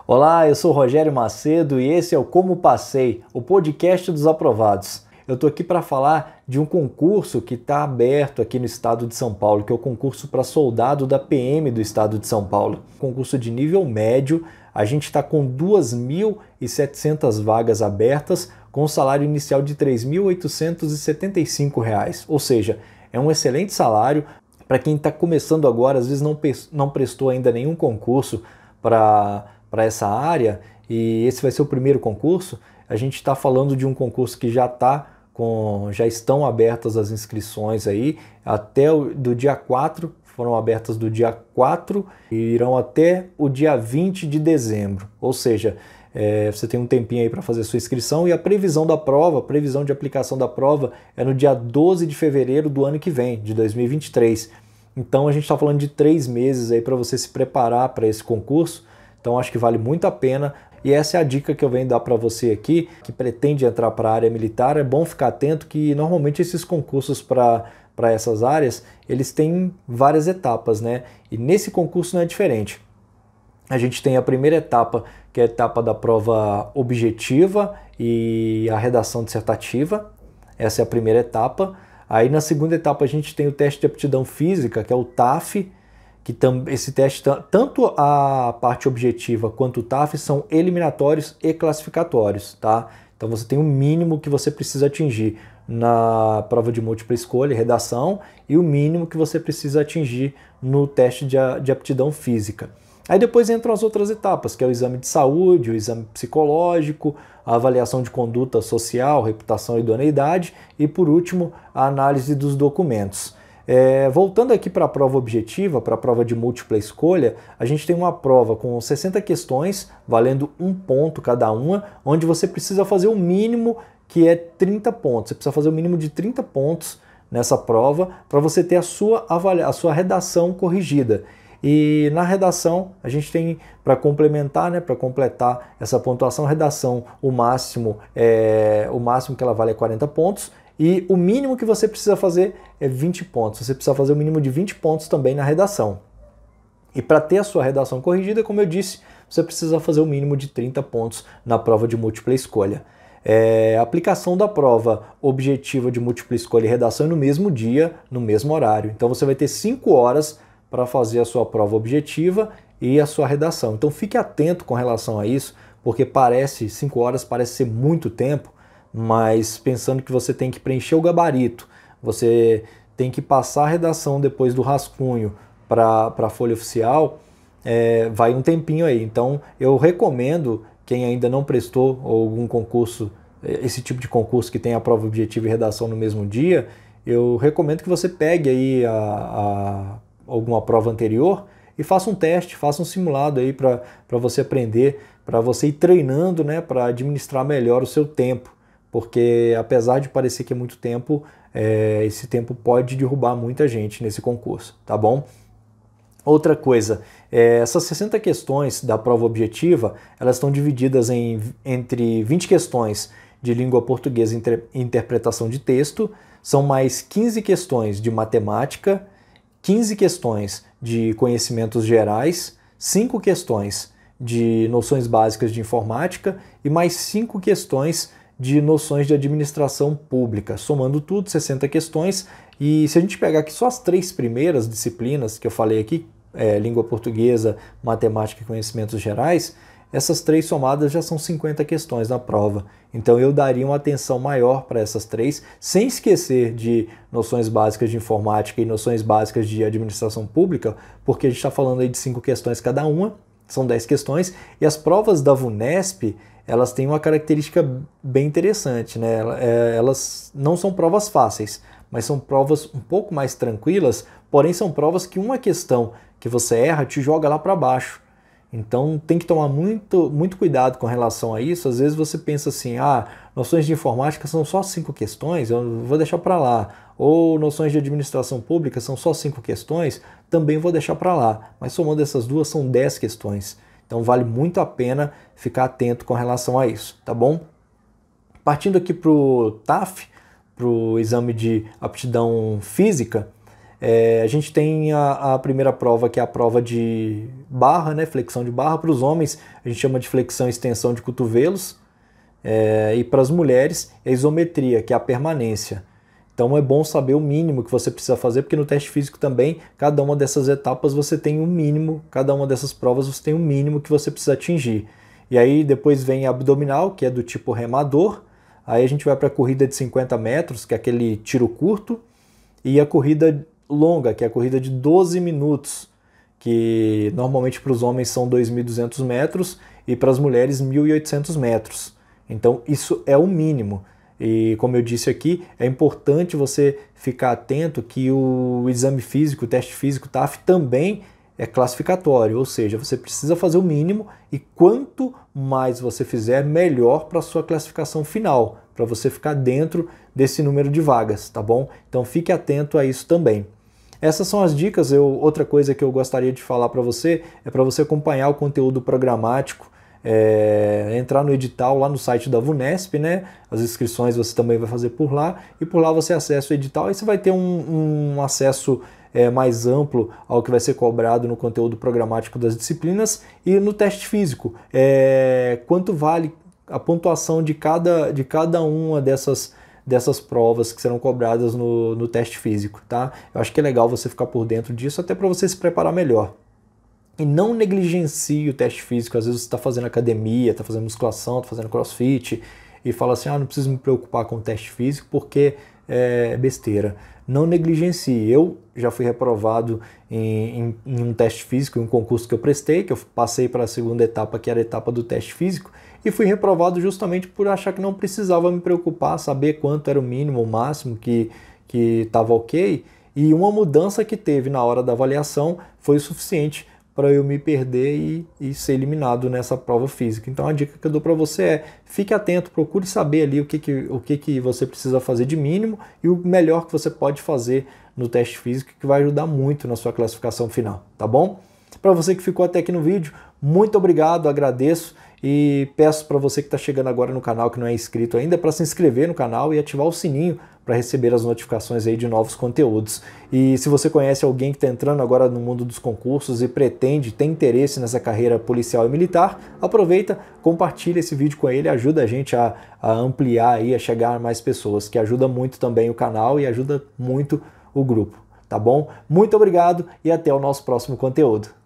Olá, eu sou Rogério Macedo e esse é o Como Passei, o podcast dos aprovados. Eu estou aqui para falar de um concurso que está aberto aqui no estado de São Paulo, que é o concurso para soldado da PM do estado de São Paulo. Concurso de nível médio, a gente está com 2.700 vagas abertas, com um salário inicial de R$ 3.875, ou seja, é um excelente salário para quem está começando agora, às vezes não prestou ainda nenhum concurso para essa área, e esse vai ser o primeiro concurso. A gente está falando de um concurso que já estão abertas as inscrições aí, do dia 4, foram abertas do dia 4 e irão até o dia 20 de dezembro, ou seja, você tem um tempinho aí para fazer sua inscrição, e a previsão de aplicação da prova é no dia 12 de fevereiro do ano que vem, de 2023. Então a gente está falando de 3 meses aí para você se preparar para esse concurso. Então acho que vale muito a pena, e essa é a dica que eu venho dar para você aqui, que pretende entrar para a área militar. É bom ficar atento que normalmente esses concursos para essas áreas, eles têm várias etapas, né? E nesse concurso não é diferente. A gente tem a primeira etapa, que é a etapa da prova objetiva e a redação dissertativa. Essa é a primeira etapa. Aí na segunda etapa a gente tem o teste de aptidão física, que é o TAF, que esse teste, tanto a parte objetiva quanto o TAF, são eliminatórios e classificatórios, tá? Então você tem o mínimo que você precisa atingir na prova de múltipla escolha e redação, e o mínimo que você precisa atingir no teste de aptidão física. Aí depois entram as outras etapas, que é o exame de saúde, o exame psicológico, a avaliação de conduta social, reputação e idoneidade, e por último, a análise dos documentos. Voltando aqui para a prova objetiva, para a prova de múltipla escolha, a gente tem uma prova com 60 questões, valendo 1 ponto cada uma, onde você precisa fazer o mínimo, que é 30 pontos. Você precisa fazer o mínimo de 30 pontos nessa prova para você ter a sua redação corrigida. E na redação, a gente tem, para complementar, né, para completar essa pontuação, redação, o máximo que ela vale é 40 pontos, e o mínimo que você precisa fazer é 20 pontos. Você precisa fazer o mínimo de 20 pontos também na redação. E para ter a sua redação corrigida, como eu disse, você precisa fazer o mínimo de 30 pontos na prova de múltipla escolha. A aplicação da prova objetiva de múltipla escolha e redação é no mesmo dia, no mesmo horário. Então você vai ter 5 horas para fazer a sua prova objetiva e a sua redação. Então fique atento com relação a isso, porque 5 horas parece ser muito tempo, mas pensando que você tem que preencher o gabarito, você tem que passar a redação depois do rascunho para a folha oficial, vai um tempinho aí. Então eu recomendo, quem ainda não prestou algum concurso, esse tipo de concurso que tem a prova objetiva e redação no mesmo dia, eu recomendo que você pegue aí alguma prova anterior e faça um teste, faça um simulado aí para você aprender, para você ir treinando, né, para administrar melhor o seu tempo. Porque apesar de parecer que é muito tempo, esse tempo pode derrubar muita gente nesse concurso, tá bom? Outra coisa, essas 60 questões da prova objetiva, elas estão divididas entre 20 questões de língua portuguesa e interpretação de texto, são mais 15 questões de matemática, 15 questões de conhecimentos gerais, 5 questões de noções básicas de informática e mais 5 questões de noções de administração pública, somando tudo, 60 questões. E se a gente pegar aqui só as 3 primeiras disciplinas que eu falei aqui, língua portuguesa, matemática e conhecimentos gerais, essas 3 somadas já são 50 questões na prova. Então eu daria uma atenção maior para essas 3, sem esquecer de noções básicas de informática e noções básicas de administração pública, porque a gente está falando aí de 5 questões cada uma, são 10 questões, e as provas da VUNESP, elas têm uma característica bem interessante, né? Elas não são provas fáceis, mas são provas um pouco mais tranquilas, porém são provas que uma questão que você erra te joga lá para baixo. Então tem que tomar muito cuidado com relação a isso. Às vezes você pensa assim, noções de informática são só 5 questões, eu vou deixar para lá. Ou noções de administração pública são só 5 questões, também vou deixar para lá. Mas somando essas duas são 10 questões. Então vale muito a pena ficar atento com relação a isso, tá bom? Partindo aqui para o TAF, para o exame de aptidão física, A gente tem a primeira prova, que é a prova de barra, né? Flexão de barra. Para os homens, a gente chama de flexão e extensão de cotovelos. E para as mulheres, é isometria, que é a permanência. Então é bom saber o mínimo que você precisa fazer, porque no teste físico também, cada uma dessas etapas você tem um mínimo, cada uma dessas provas você tem um mínimo que você precisa atingir. E aí depois vem a abdominal, que é do tipo remador. Aí a gente vai para a corrida de 50 metros, que é aquele tiro curto, e a corrida longa, que é a corrida de 12 minutos, que normalmente para os homens são 2.200 metros e para as mulheres 1.800 metros. Então isso é o mínimo. E como eu disse aqui, é importante você ficar atento que o exame físico, o teste físico TAF também é classificatório, ou seja, você precisa fazer o mínimo e quanto mais você fizer, melhor para a sua classificação final, para você ficar dentro desse número de vagas, tá bom? Então fique atento a isso também. Essas são as dicas. Outra coisa que eu gostaria de falar para você é para você acompanhar o conteúdo programático, entrar no edital lá no site da VUNESP, né? As inscrições você também vai fazer por lá, e por lá você acessa o edital e você vai ter um acesso mais amplo ao que vai ser cobrado no conteúdo programático das disciplinas e no teste físico. Quanto vale a pontuação de cada uma dessas provas que serão cobradas no teste físico, tá? Eu acho que é legal você ficar por dentro disso, até para você se preparar melhor. E não negligencie o teste físico. Às vezes você está fazendo academia, está fazendo musculação, está fazendo crossfit e fala assim, não preciso me preocupar com o teste físico porque é besteira. Não negligencie. Eu já fui reprovado em um teste físico, em um concurso que eu prestei, que eu passei para a segunda etapa, que era a etapa do teste físico, e fui reprovado justamente por achar que não precisava me preocupar, saber quanto era o mínimo, o máximo que estava ok, e uma mudança que teve na hora da avaliação foi o suficiente para eu me perder e ser eliminado nessa prova física. Então a dica que eu dou para você é: fique atento, procure saber ali o que você precisa fazer de mínimo e o melhor que você pode fazer no teste físico, que vai ajudar muito na sua classificação final, tá bom? Para você que ficou até aqui no vídeo, muito obrigado, agradeço, e peço para você que está chegando agora no canal, que não é inscrito ainda, para se inscrever no canal e ativar o sininho para receber as notificações aí de novos conteúdos. E se você conhece alguém que está entrando agora no mundo dos concursos e tem interesse nessa carreira policial e militar, aproveita, compartilha esse vídeo com ele, ajuda a gente a ampliar aí, a chegar a mais pessoas, que ajuda muito também o canal e ajuda muito o grupo, tá bom? Muito obrigado e até o nosso próximo conteúdo.